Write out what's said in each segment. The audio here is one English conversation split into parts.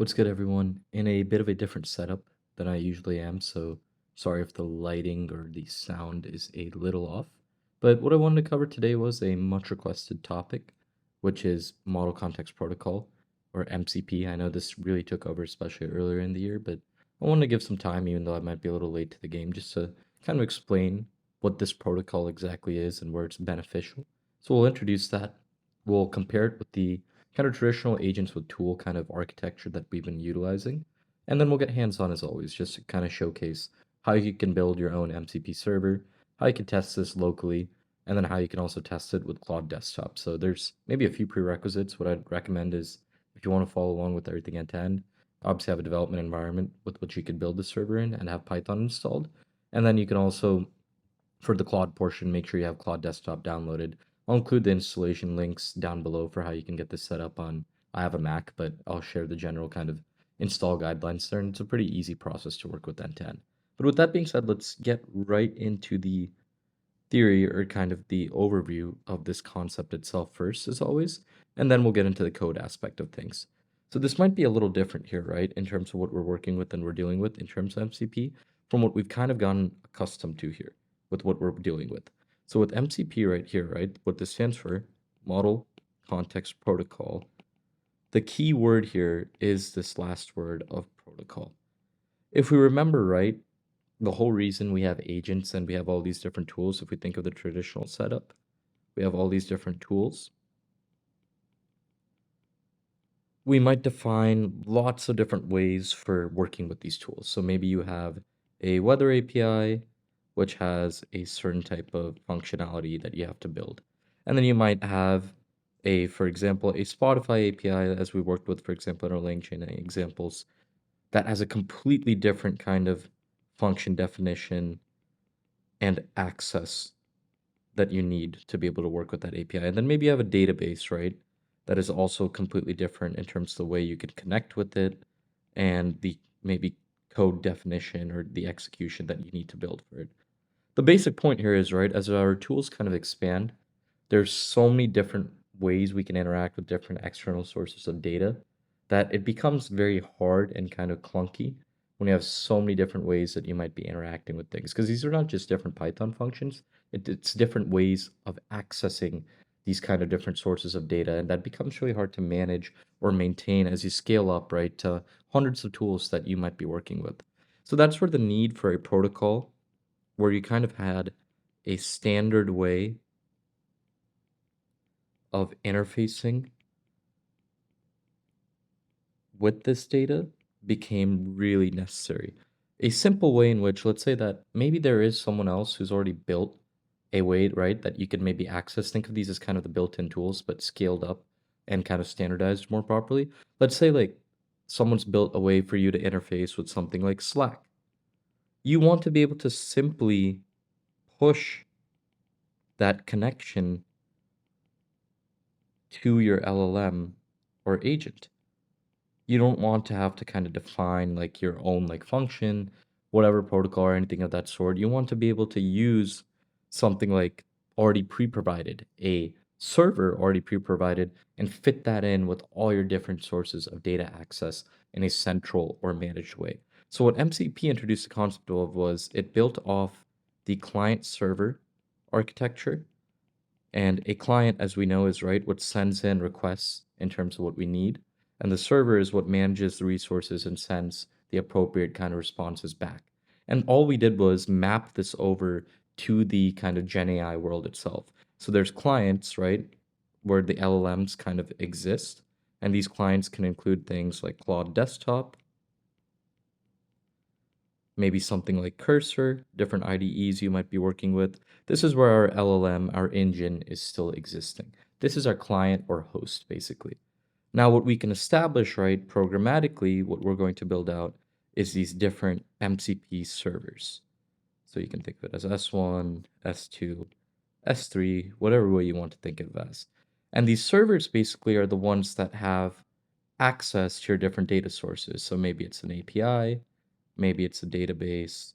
What's good, everyone? In a bit of a different setup than I usually am, so sorry if the lighting or the sound is a little off. But what I wanted to cover today was a much requested topic, which is Model Context Protocol, or MCP. I know this really took over, especially earlier in the year, but I wanted to give some time, even though I might be a little late to the game, just to kind of explain what this protocol exactly is and where it's beneficial. So we'll introduce that. We'll compare it with the kind of traditional agents with tool kind of architecture that we've been utilizing. And then we'll get hands-on as always, just to kind of showcase how you can build your own MCP server, how you can test this locally, and then how you can also test it with Claude Desktop. So there's maybe a few prerequisites. What I'd recommend is if you want to follow along with everything end to end, obviously have a development environment with which you could build the server in and have Python installed. And then you can also, for the Claude portion, make sure you have Claude Desktop downloaded. I'll include the installation links down below for how you can get this set up on. I have a Mac, but I'll share the general kind of install guidelines there, and it's a pretty easy process to work with end to end. But with that being said, let's get right into the theory or kind of the overview of this concept itself first, as always, and then we'll get into the code aspect of things. So this might be a little different here, right, in terms of what we're working with and we're dealing with in terms of MCP from what we've kind of gotten accustomed to here with what we're dealing with. So with MCP right here, right, what this stands for, Model Context Protocol, the key word here is this last word of protocol. If we remember right, the whole reason we have agents and we have all these different tools, if we think of the traditional setup, we have all these different tools. We might define lots of different ways for working with these tools. So maybe you have a weather API, which has a certain type of functionality that you have to build. And then you might have for example, a Spotify API, as we worked with, for example, in our LangChain examples, that has a completely different kind of function definition and access that you need to be able to work with that API. And then maybe you have a database, right? That is also completely different in terms of the way you can connect with it and the maybe code definition or the execution that you need to build for it. The basic point here is, right, as our tools kind of expand, there's so many different ways we can interact with different external sources of data that it becomes very hard and kind of clunky when you have so many different ways that you might be interacting with things. Because these are not just different Python functions, it's different ways of accessing these kind of different sources of data. And that becomes really hard to manage or maintain as you scale up, right, to hundreds of tools that you might be working with. So that's where the need for a protocol where you kind of had a standard way of interfacing with this data became really necessary. A simple way in which, let's say that maybe there is someone else who's already built a way, right, that you can maybe access. Think of these as kind of the built-in tools, but scaled up and kind of standardized more properly. Let's say like someone's built a way for you to interface with something like Slack. You want to be able to simply push that connection to your LLM or agent. You don't want to have to kind of define like your own like function, whatever protocol or anything of that sort. You want to be able to use something like already pre-provided, a server already pre-provided, and fit that in with all your different sources of data access in a central or managed way. So what MCP introduced the concept of was it built off the client server architecture. And a client, as we know, is right what sends in requests in terms of what we need. And the server is what manages the resources and sends the appropriate kind of responses back. And all we did was map this over to the kind of Gen AI world itself. So there's clients, right, where the LLMs kind of exist. And these clients can include things like Claude Desktop, maybe something like Cursor, different IDEs you might be working with. This is where our LLM, our engine, is still existing. This is our client or host, basically. Now, what we can establish, right, programmatically, what we're going to build out is these different MCP servers. So you can think of it as S1, S2, S3, whatever way you want to think of it as. And these servers basically are the ones that have access to your different data sources. So maybe it's an API, maybe it's a database,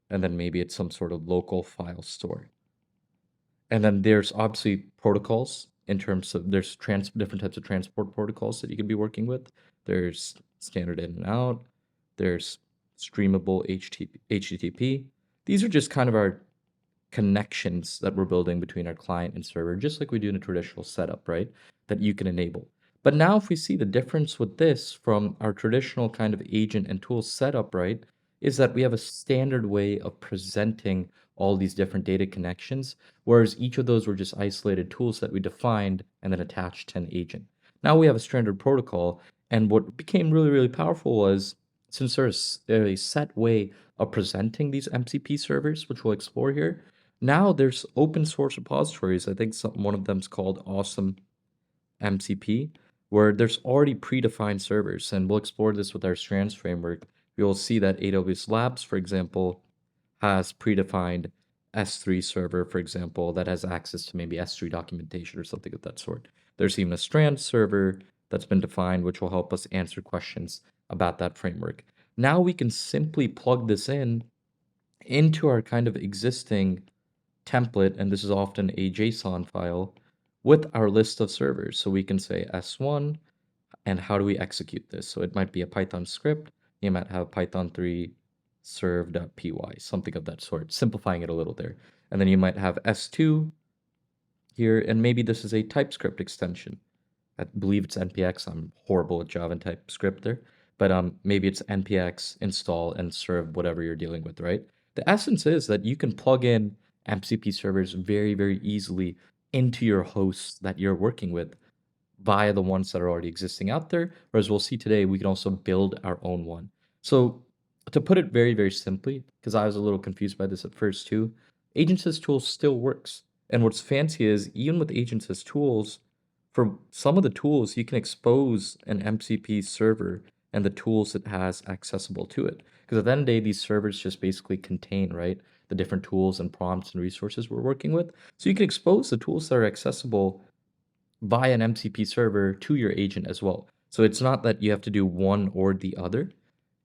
and then maybe it's some sort of local file store. And then there's obviously protocols in terms of different types of transport protocols that you could be working with. There's standard in and out. There's streamable HTTP. These are just kind of our connections that we're building between our client and server, just like we do in a traditional setup, right? That you can enable. But now if we see the difference with this from our traditional kind of agent and tool setup, right, is that we have a standard way of presenting all these different data connections, whereas each of those were just isolated tools that we defined and then attached to an agent. Now we have a standard protocol, and what became really, really powerful was since there's a set way of presenting these MCP servers, which we'll explore here, now there's open source repositories. I think one of them is called Awesome MCP, where there's already predefined servers, and we'll explore this with our strands framework. You'll see that AWS Labs, for example, has predefined S3 server, for example, that has access to maybe S3 documentation or something of that sort. There's even a strand server that's been defined, which will help us answer questions about that framework. Now we can simply plug this in into our kind of existing template, and this is often a JSON file with our list of servers. So we can say S1, and how do we execute this? So it might be a Python script. You might have Python 3 serve.py, something of that sort, simplifying it a little there. And then you might have S2 here, and maybe this is a TypeScript extension. I believe it's npx. I'm horrible at Java and TypeScript there, but maybe it's npx install and serve whatever you're dealing with, right? The essence is that you can plug in MCP servers very, very easily into your hosts that you're working with via the ones that are already existing out there. Whereas we'll see today, we can also build our own one. So to put it very, very simply, because I was a little confused by this at first too, agents as tools still works. And what's fancy is even with agents as tools, for some of the tools, you can expose an MCP server and the tools it has accessible to it. Because at the end of the day, these servers just basically contain, right, the different tools and prompts and resources we're working with. So you can expose the tools that are accessible via an MCP server to your agent as well. So it's not that you have to do one or the other.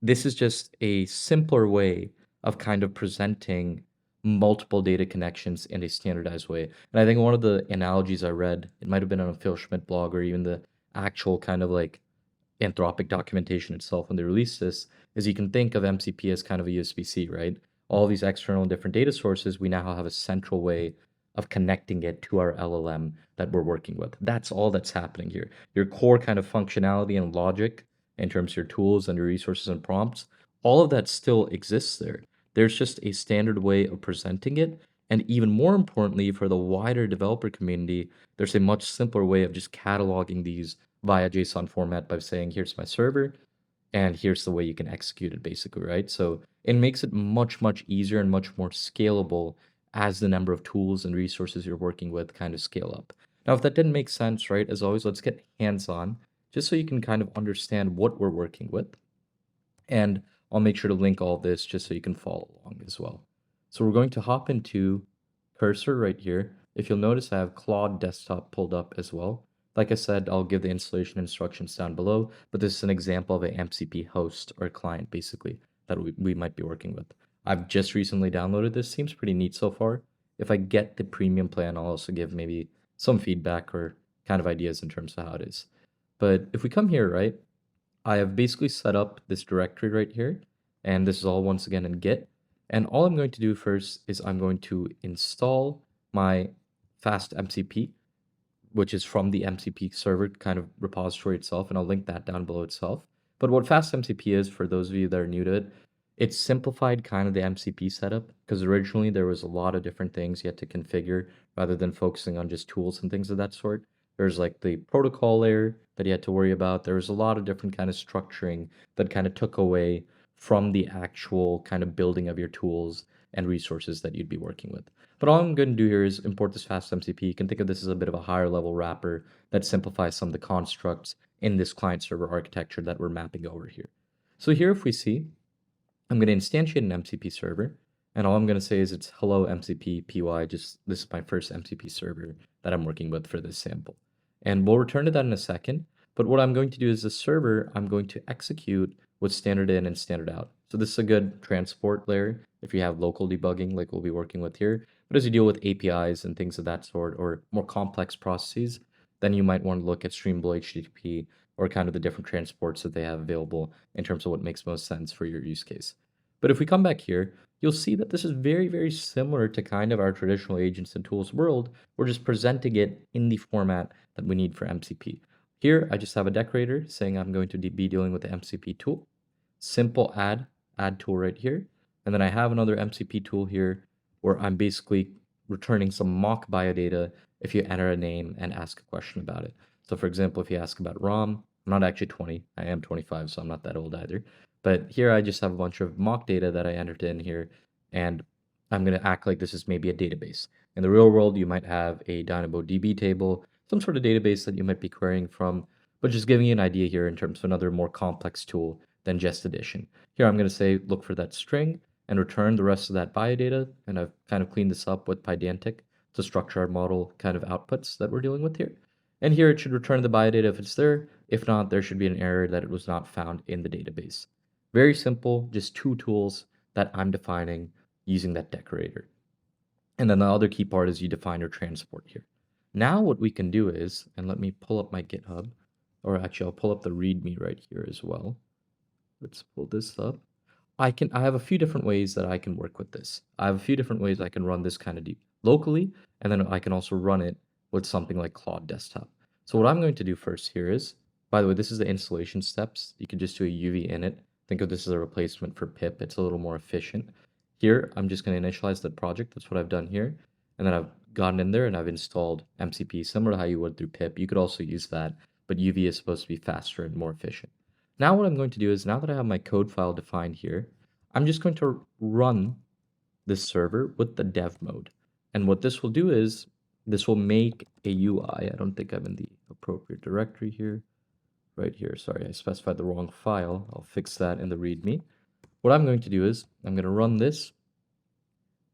This is just a simpler way of kind of presenting multiple data connections in a standardized way. And I think one of the analogies I read, it might have been on a Phil Schmidt blog or even the actual kind of like Anthropic documentation itself when they released this, is you can think of MCP as kind of a USB-C, right? All these external different data sources, we now have a central way of connecting it to our LLM that we're working with. That's all that's happening here. Your core kind of functionality and logic in terms of your tools and your resources and prompts, all of that still exists there. There's just a standard way of presenting it. And even more importantly, for the wider developer community, there's a much simpler way of just cataloging these via JSON format by saying, here's my server, and here's the way you can execute it, basically, right? So it makes it much, much easier and much more scalable as the number of tools and resources you're working with kind of scale up. Now, if that didn't make sense, right, as always, let's get hands-on, just so you can kind of understand what we're working with. And I'll make sure to link all this just so you can follow along as well. So we're going to hop into Cursor right here. If you'll notice, I have Claude Desktop pulled up as well. Like I said, I'll give the installation instructions down below, but this is an example of a MCP host or client, basically, that we might be working with. I've just recently downloaded this. Seems pretty neat so far. If I get the premium plan, I'll also give maybe some feedback or kind of ideas in terms of how it is. But if we come here, right, I have basically set up this directory right here, and this is all once again in Git. And all I'm going to do first is I'm going to install my fast MCP, which is from the MCP server kind of repository itself, and I'll link that down below itself. But what fast MCP is, for those of you that are new to it, it's simplified kind of the MCP setup, because originally there was a lot of different things you had to configure rather than focusing on just tools and things of that sort. There's like the protocol layer that you had to worry about. There was a lot of different kind of structuring that kind of took away from the actual kind of building of your tools and resources that you'd be working with. But all I'm going to do here is import this fast MCP. You can think of this as a bit of a higher level wrapper that simplifies some of the constructs in this client server architecture that we're mapping over here. So here, if we see, I'm going to instantiate an MCP server, and all I'm going to say is it's hello MCP py, just this is my first MCP server that I'm working with for this sample. And we'll return to that in a second, but what I'm going to do is the server, I'm going to execute with standard in and standard out. So this is a good transport layer if you have local debugging like we'll be working with here. But as you deal with APIs and things of that sort, or more complex processes, then you might want to look at streamable HTTP or kind of the different transports that they have available in terms of what makes most sense for your use case. But if we come back here, you'll see that this is very, very similar to kind of our traditional agents and tools world. We're just presenting it in the format that we need for MCP. Here, I just have a decorator saying I'm going to be dealing with the MCP tool. Simple add tool right here. And then I have another MCP tool here where I'm basically returning some mock biodata if you enter a name and ask a question about it. So for example, if you ask about Rom, I'm not actually 20, I am 25, so I'm not that old either. But here I just have a bunch of mock data that I entered in here, and I'm going to act like this is maybe a database. In the real world, you might have a DynamoDB table, some sort of database that you might be querying from, but just giving you an idea here in terms of another more complex tool than just addition. Here I'm going to say look for that string and return the rest of that biodata, and I've kind of cleaned this up with Pydantic to structure our model kind of outputs that we're dealing with here. And here it should return the biodata if it's there. If not, there should be an error that it was not found in the database. Very simple, just two tools that I'm defining using that decorator. And then the other key part is you define your transport here. Now what we can do is, and let me pull up my GitHub, or actually I'll pull up the README right here as well. Let's pull this up. I have a few different ways that I can work with this. I have a few different ways I can run this kind of deep locally, and then I can also run it with something like Claude Desktop. So what I'm going to do first here is, by the way, this is the installation steps. You could just do a UV init. Think of this as a replacement for pip. It's a little more efficient. Here, I'm just going to initialize that project. That's what I've done here. And then I've gotten in there and I've installed MCP, similar to how you would through pip. You could also use that, but UV is supposed to be faster and more efficient. Now what I'm going to do is, now that I have my code file defined here, I'm just going to run this server with the dev mode. And what this will do is, this will make a UI. I don't think I'm in the appropriate directory here. Right here, sorry, I specified the wrong file. I'll fix that in the README. What I'm going to do is, I'm going to run this,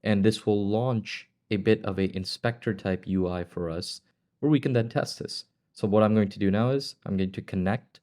and this will launch a bit of a inspector type UI for us, where we can then test this. So what I'm going to do now is, I'm going to connect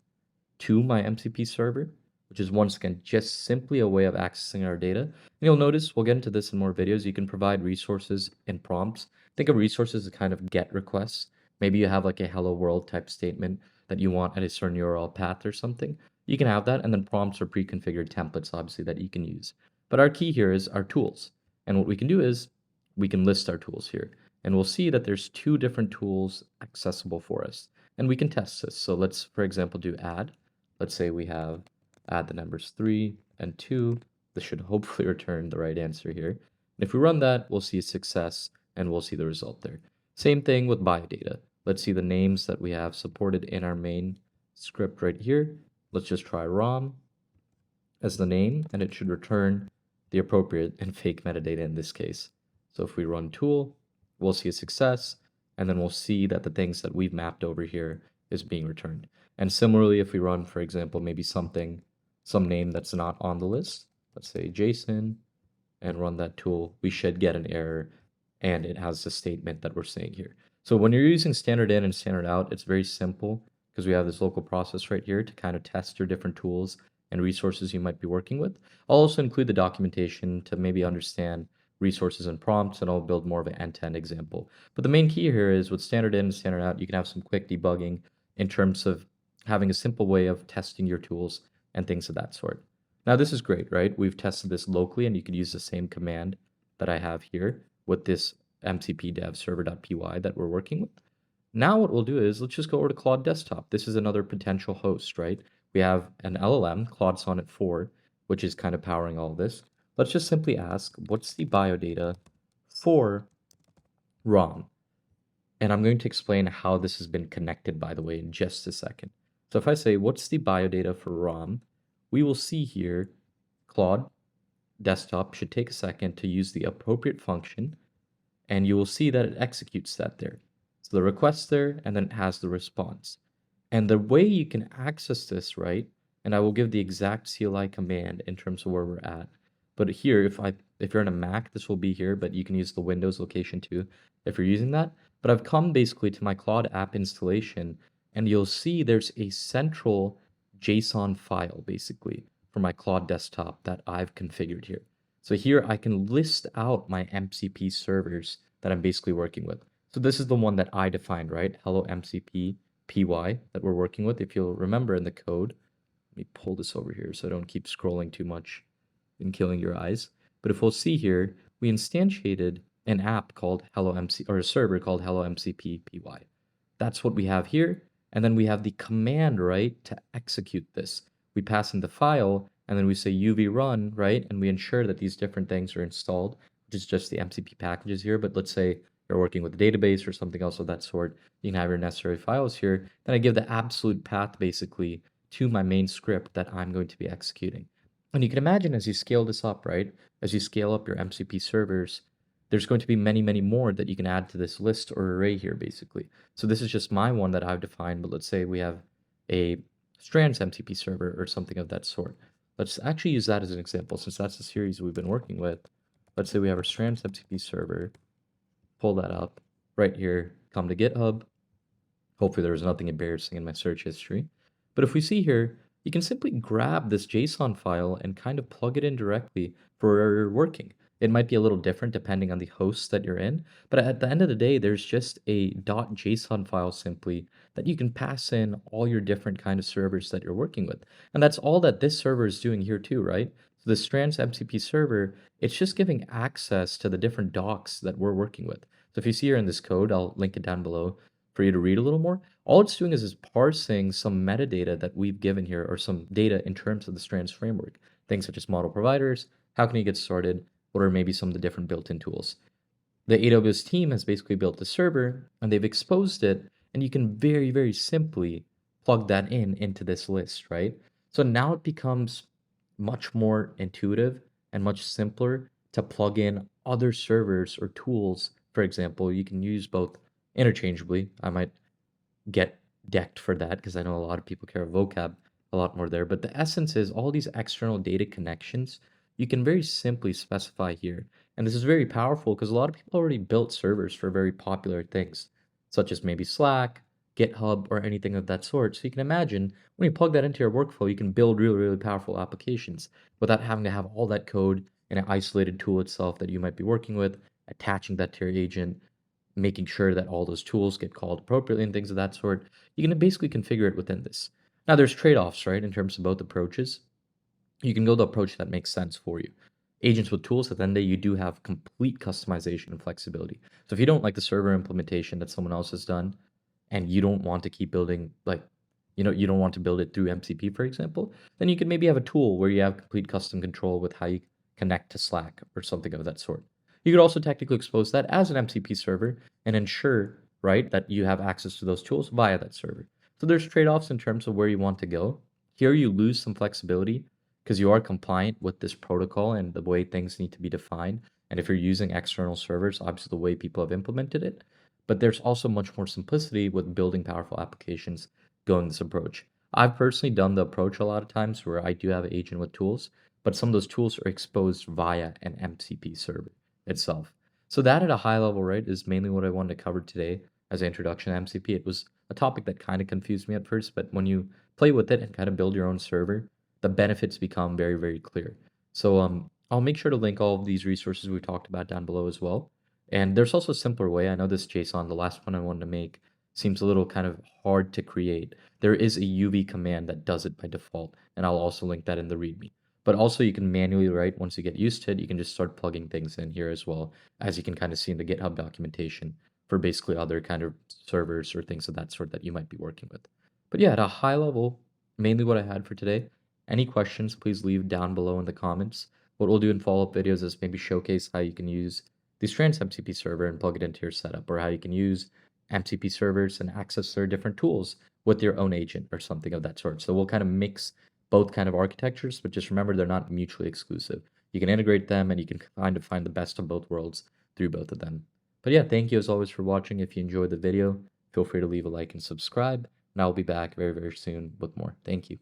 to my MCP server, which is once again just simply a way of accessing our data. And you'll notice, we'll get into this in more videos, you can provide resources and prompts. Think of resources as kind of GET requests. Maybe you have like a hello world type statement that you want at a certain URL path or something. You can have that, and then prompts are pre-configured templates, obviously, that you can use. But our key here is our tools. And what we can do is, we can list our tools here. And we'll see that there's two different tools accessible for us. And we can test this. So let's, for example, do add. Let's say we have add the numbers 3 and 2. This should hopefully return the right answer here. And if we run that, we'll see a success and we'll see the result there. Same thing with biodata. Let's see the names that we have supported in our main script right here. Let's just try ROM as the name, and it should return the appropriate and fake metadata in this case. So if we run tool, we'll see a success, and then we'll see that the things that we've mapped over here is being returned. And similarly, if we run, for example, maybe some name that's not on the list, let's say Jason, and run that tool, we should get an error, and it has the statement that we're saying here. So when you're using standard in and standard out, it's very simple because we have this local process right here to kind of test your different tools and resources you might be working with. I'll also include the documentation to maybe understand resources and prompts, and I'll build more of an end-to-end example. But the main key here is with standard in and standard out, you can have some quick debugging in terms of having a simple way of testing your tools and things of that sort. Now this is great, right? We've tested this locally, and you could use the same command that I have here with this MCP dev server.py that we're working with. Now what we'll do is, let's just go over to Claude Desktop. This is another potential host, right? We have an LLM, Claude Sonnet 4, which is kind of powering all this. Let's just simply ask, what's the biodata for ROM? And I'm going to explain how this has been connected, by the way, in just a second. So if I say, what's the biodata for ROM? We will see here, Claude Desktop should take a second to use the appropriate function, and you will see that it executes that there. So the request's there, and then it has the response. And the way you can access this, right, and I will give the exact CLI command in terms of where we're at. But here, if you're on a Mac, this will be here, but you can use the Windows location too if you're using that. But I've come basically to my Claude app installation, and you'll see there's a central JSON file basically for my Claude desktop that I've configured here. So here I can list out my MCP servers that I'm basically working with. So this is the one that I defined, right? Hello MCP py that we're working with. If you'll remember in the code, let me pull this over here so I don't keep scrolling too much and killing your eyes. But if we'll see here, we instantiated an app called Hello MC or a server called Hello MCP py. That's what we have here. And then we have the command, right, to execute this. We pass in the file and then we say UV run, right? And we ensure that these different things are installed, which is just the MCP packages here. But let's say you're working with a database or something else of that sort. You can have your necessary files here. Then I give the absolute path basically to my main script that I'm going to be executing. And you can imagine as you scale this up, right? As you scale up your MCP servers, there's going to be many, many more that you can add to this list or array here, basically. So this is just my one that I've defined, but let's say we have a strands MCP server or something of that sort. Let's actually use that as an example, since that's the series we've been working with. Let's say we have our strands MCP server, pull that up right here, come to GitHub. Hopefully there was nothing embarrassing in my search history. But if we see here, you can simply grab this JSON file and kind of plug it in directly for working. It might be a little different depending on the host that you're in, but at the end of the day, there's just a .json file simply that you can pass in all your different kind of servers that you're working with. And that's all that this server is doing here too, right? So the Strands MCP server, it's just giving access to the different docs that we're working with. So if you see here in this code, I'll link it down below for you to read a little more. All it's doing is parsing some metadata that we've given here or some data in terms of the Strands framework. Things such as model providers, how can you get started, what are maybe some of the different built-in tools. The AWS team has basically built the server and they've exposed it, and you can very, very simply plug that in into this list, right? So now it becomes much more intuitive and much simpler to plug in other servers or tools. For example, you can use both interchangeably. I might get decked for that because I know a lot of people care vocab a lot more there. But the essence is all these external data connections you can very simply specify here. And this is very powerful because a lot of people already built servers for very popular things, such as maybe Slack, GitHub, or anything of that sort. So you can imagine when you plug that into your workflow, you can build really, really powerful applications without having to have all that code in an isolated tool itself that you might be working with, attaching that to your agent, making sure that all those tools get called appropriately and things of that sort. You can basically configure it within this. Now, there's trade-offs, right, in terms of both approaches. You can go the approach that makes sense for you. Agents with tools, at the end of the day, you do have complete customization and flexibility. So if you don't like the server implementation that someone else has done, and you don't want to keep building, like, you don't want to build it through MCP, for example, then you could maybe have a tool where you have complete custom control with how you connect to Slack or something of that sort. You could also technically expose that as an MCP server and ensure, right, that you have access to those tools via that server. So there's trade-offs in terms of where you want to go. Here you lose some flexibility because you are compliant with this protocol and the way things need to be defined. And if you're using external servers, obviously the way people have implemented it, but there's also much more simplicity with building powerful applications going this approach. I've personally done the approach a lot of times where I do have an agent with tools, but some of those tools are exposed via an MCP server itself. So that at a high level, right, is mainly what I wanted to cover today as an introduction to MCP. It was a topic that kind of confused me at first, but when you play with it and kind of build your own server, the benefits become very, very clear. So I'll make sure to link all of these resources we talked about down below as well. And there's also a simpler way. I know this JSON, the last one I wanted to make, seems a little kind of hard to create. There is a UV command that does it by default, and I'll also link that in the README. But also you can manually write, once you get used to it, you can just start plugging things in here as well, as you can kind of see in the GitHub documentation for basically other kind of servers or things of that sort that you might be working with. But yeah, at a high level, mainly what I had for today. Any questions, please leave down below in the comments. What we'll do in follow-up videos is maybe showcase how you can use the Strands MCP server and plug it into your setup, or how you can use MCP servers and access their different tools with your own agent or something of that sort. So we'll kind of mix both kind of architectures, but just remember they're not mutually exclusive. You can integrate them and you can kind of find the best of both worlds through both of them. But yeah, thank you as always for watching. If you enjoyed the video, feel free to leave a like and subscribe, and I'll be back very, very soon with more. Thank you.